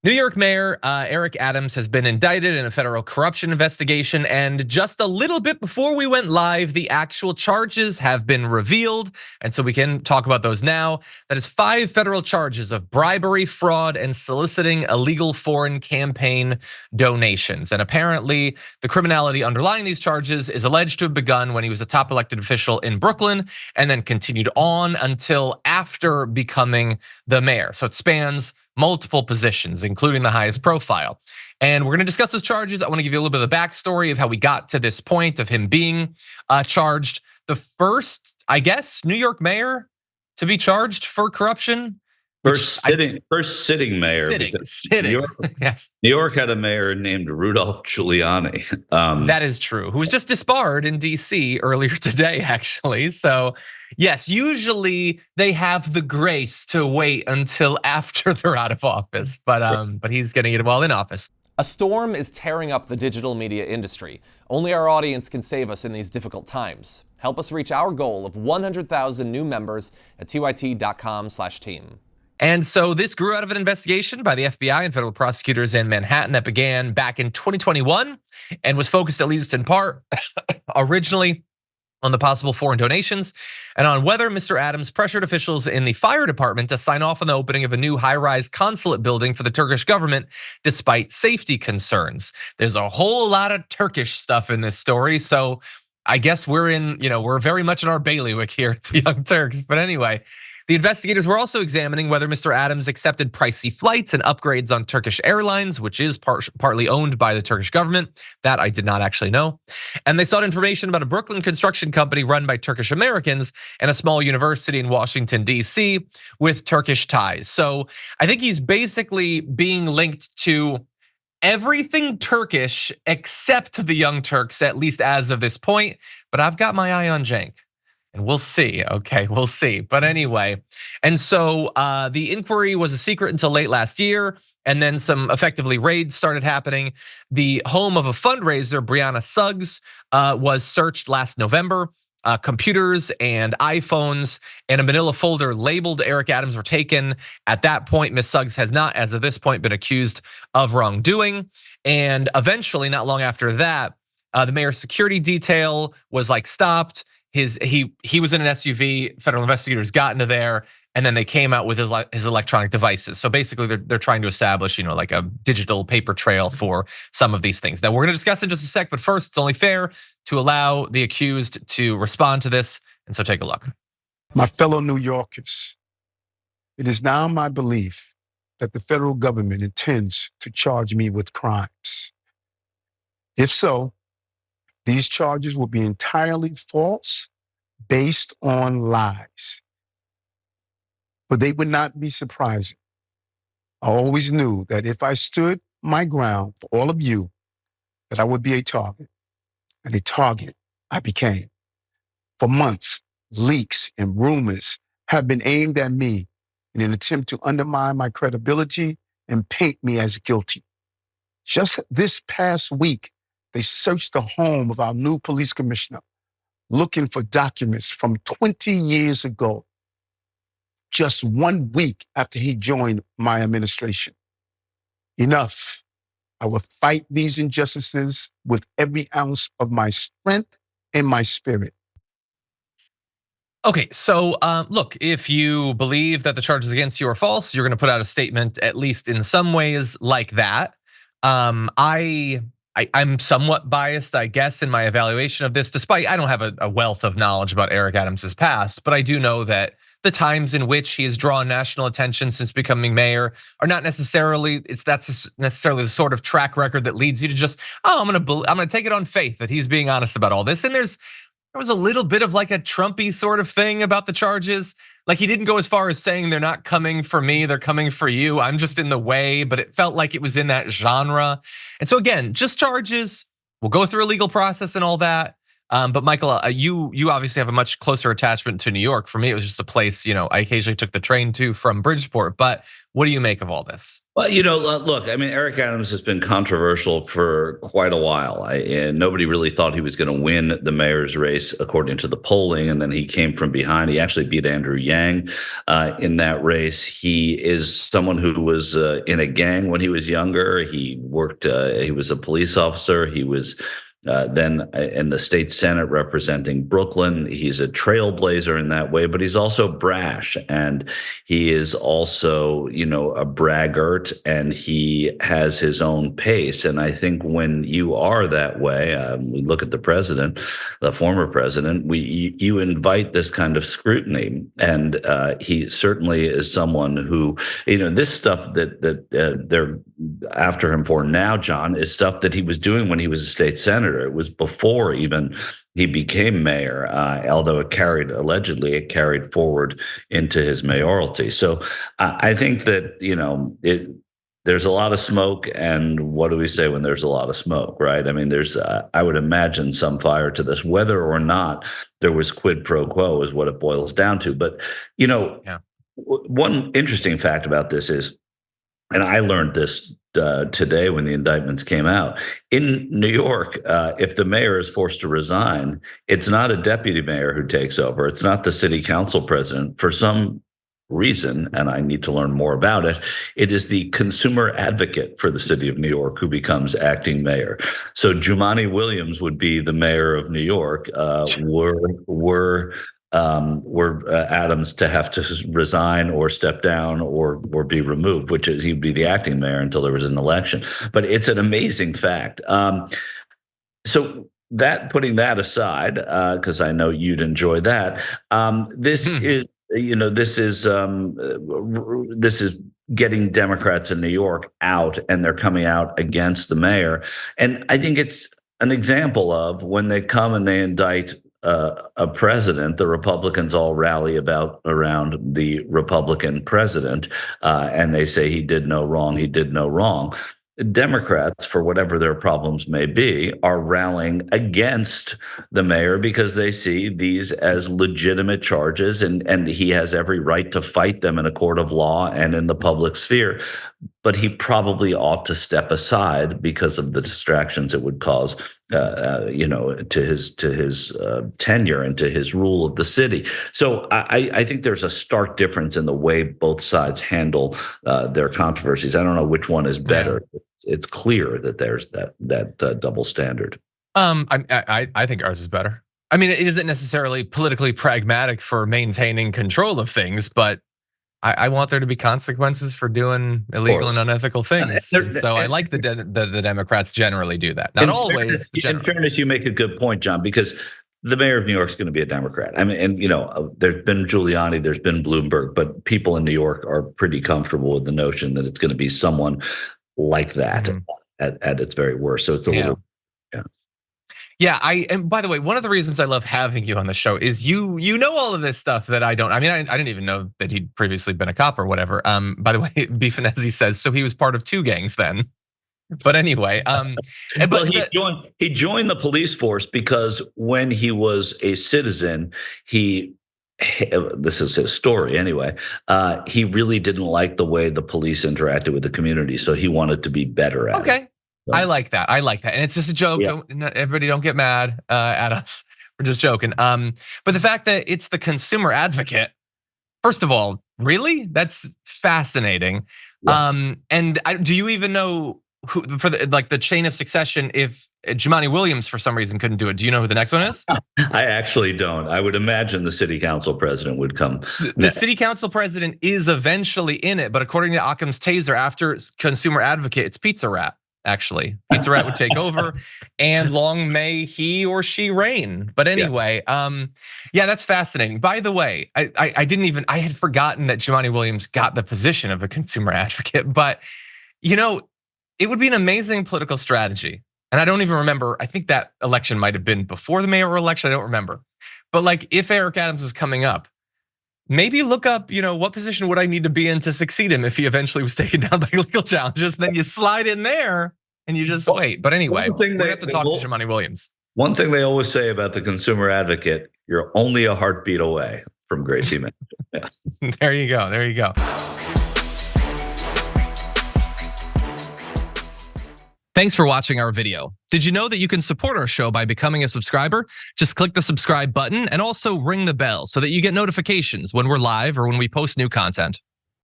New York Mayor Eric Adams has been indicted in a federal corruption investigation, and just a little bit before we went live, the actual charges have been revealed, and so we can talk about those now. That is 5 federal charges of bribery, fraud, and soliciting illegal foreign campaign donations. And apparently, the criminality underlying these charges is alleged to have begun when he was a top elected official in Brooklyn, and then continued on until after becoming the mayor. So it spans multiple positions, including the highest profile. And we're gonna discuss those charges. I wanna give you a little bit of the backstory of how we got to this point of him being charged. The first, I guess, New York mayor to be charged for corruption. First sitting mayor. Sitting. New York, Yes. New York had a mayor named Rudolph Giuliani. That is true. Who was just disbarred in DC earlier today, actually. So yes, usually they have the grace to wait until after they're out of office, but he's getting it while in office. A storm is tearing up the digital media industry. Only our audience can save us in these difficult times. Help us reach our goal of 100,000 new members at tyt.com/team. And so this grew out of an investigation by the FBI and federal prosecutors in Manhattan that began back in 2021 and was focused, at least in part, originally on the possible foreign donations and on whether Mr. Adams pressured officials in the fire department to sign off on the opening of a new high-rise consulate building for the Turkish government, despite safety concerns. There's a whole lot of Turkish stuff in this story, so I guess we're very much in our bailiwick here at the Young Turks. But anyway, the investigators were also examining whether Mr. Adams accepted pricey flights and upgrades on Turkish Airlines, which is partly owned by the Turkish government. That I did not actually know. And they sought information about a Brooklyn construction company run by Turkish Americans and a small university in Washington, D.C. with Turkish ties. So I think he's basically being linked to everything Turkish except the Young Turks, at least as of this point. But I've got my eye on Cenk. And we'll see, okay, we'll see. But anyway, and so the inquiry was a secret until late last year, and then some effectively raids started happening. The home of a fundraiser, Brianna Suggs, was searched last November. Computers and iPhones and a manila folder labeled Eric Adams were taken. At that point, Ms. Suggs has not, as of this point, been accused of wrongdoing. And eventually, not long after that, the mayor's security detail was stopped. He was in an SUV. Federal investigators got into there, and then they came out with his electronic devices. So basically, they're trying to establish, like a digital paper trail for some of these things. Now we're going to discuss in just a sec, but first, it's only fair to allow the accused to respond to this, and so take a look. My fellow New Yorkers, it is now my belief that the federal government intends to charge me with crimes. If so, these charges will be entirely false, based on lies. But they would not be surprising. I always knew that if I stood my ground for all of you, that I would be a target. And a target I became. For months, leaks and rumors have been aimed at me in an attempt to undermine my credibility and paint me as guilty. Just this past week, they searched the home of our new police commissioner, looking for documents from 20 years ago, just 1 week after he joined my administration. Enough. I will fight these injustices with every ounce of my strength and my spirit. Okay, so look, if you believe that the charges against you are false, you're going to put out a statement, at least in some ways, like that. I'm somewhat biased, I guess, in my evaluation of this, despite I don't have a wealth of knowledge about Eric Adams' past, but I do know that the times in which he has drawn national attention since becoming mayor are not necessarily, that's necessarily the sort of track record that leads you to just, I'm gonna take it on faith that he's being honest about all this. And there was a little bit of a Trumpy sort of thing about the charges. He didn't go as far as saying they're not coming for me, they're coming for you. I'm just in the way, but it felt like it was in that genre. And so again, just charges. We'll go through a legal process and all that. But Michael, you obviously have a much closer attachment to New York. For me, it was just a place, I occasionally took the train to from Bridgeport. But what do you make of all this? Well, look, I mean, Eric Adams has been controversial for quite a while. And nobody really thought he was going to win the mayor's race, according to the polling. And then he came from behind. He actually beat Andrew Yang in that race. He is someone who was in a gang when he was younger. He worked, he was a police officer. He was then in the state Senate representing Brooklyn. He's a trailblazer in that way, but he's also brash, and he is also, a braggart, and he has his own pace. And I think when you are that way, we look at the president, the former president, you invite this kind of scrutiny, and he certainly is someone who, this stuff that they're after him for now, John, is stuff that he was doing when he was a state senator. It was before even he became mayor, although it carried forward into his mayoralty. So I think that, there's a lot of smoke, and what do we say when there's a lot of smoke, right? I mean, there's, I would imagine, some fire to this, whether or not there was quid pro quo is what it boils down to. But, one interesting fact about this is, and I learned this today when the indictments came out. In New York, if the mayor is forced to resign, it's not a deputy mayor who takes over. It's not the city council president. For some reason, and I need to learn more about it, it is the consumer advocate for the city of New York who becomes acting mayor. So Jumaane Williams would be the mayor of New York, were Adams to have to resign or step down or be removed, which is he'd be the acting mayor until there was an election. But it's an amazing fact. So putting that aside, because I know you'd enjoy that, this is getting Democrats in New York out, and they're coming out against the mayor. And I think it's an example of when they come and they indict a president, the Republicans all rally around the Republican president, and they say he did no wrong. He did no wrong. Democrats, for whatever their problems may be, are rallying against the mayor because they see these as legitimate charges, and he has every right to fight them in a court of law and in the public sphere. But he probably ought to step aside because of the distractions it would cause, to his tenure and to his rule of the city. So I think there's a stark difference in the way both sides handle their controversies. I don't know which one is better. Yeah. It's clear that there's that double standard. I think ours is better. I mean, it isn't necessarily politically pragmatic for maintaining control of things, but I want there to be consequences for doing illegal and unethical things. So I like the Democrats generally do that. Not always. In fairness, you make a good point, John, because the mayor of New York is going to be a Democrat. I mean, and there's been Giuliani, there's been Bloomberg, but people in New York are pretty comfortable with the notion that it's going to be someone like that at its very worst. So it's a little. Yeah, and by the way, one of the reasons I love having you on the show is you know all of this stuff that I don't. I mean, I didn't even know that he'd previously been a cop or whatever. By the way, Bifanesi says, so he was part of two gangs then. But anyway, well, he joined the police force because when he was a citizen, this is his story anyway, he really didn't like the way the police interacted with the community, so he wanted to be better at it. I like that. And it's just a joke. Yeah. Everybody don't get mad at us. We're just joking. But the fact that it's the consumer advocate, first of all, really? That's fascinating. Yeah. Do you even know who for the chain of succession, if Jumaane Williams for some reason couldn't do it? Do you know who the next one is? I actually don't. I would imagine the city council president would come. The city council president is eventually in it, but according to Occam's taser, after consumer advocate, it's Pizza Rat. Actually, Pizza Rat would take over, and long may he or she reign. But anyway, yeah, that's fascinating. By the way, I had forgotten that Jumaane Williams got the position of a consumer advocate, but it would be an amazing political strategy. And I don't even remember, I think that election might have been before the mayoral election, I don't remember. But if Eric Adams is coming up, maybe look up, what position would I need to be in to succeed him if he eventually was taken down by legal challenges. Then you slide in there and you just wait. But anyway, we have to talk to Jumaane Williams. One thing they always say about the consumer advocate, you're only a heartbeat away from Gracie Mann. Yeah. There you go. There you go. Thanks for watching our video. Did you know that you can support our show by becoming a subscriber? Just click the subscribe button and also ring the bell so that you get notifications when we're live or when we post new content.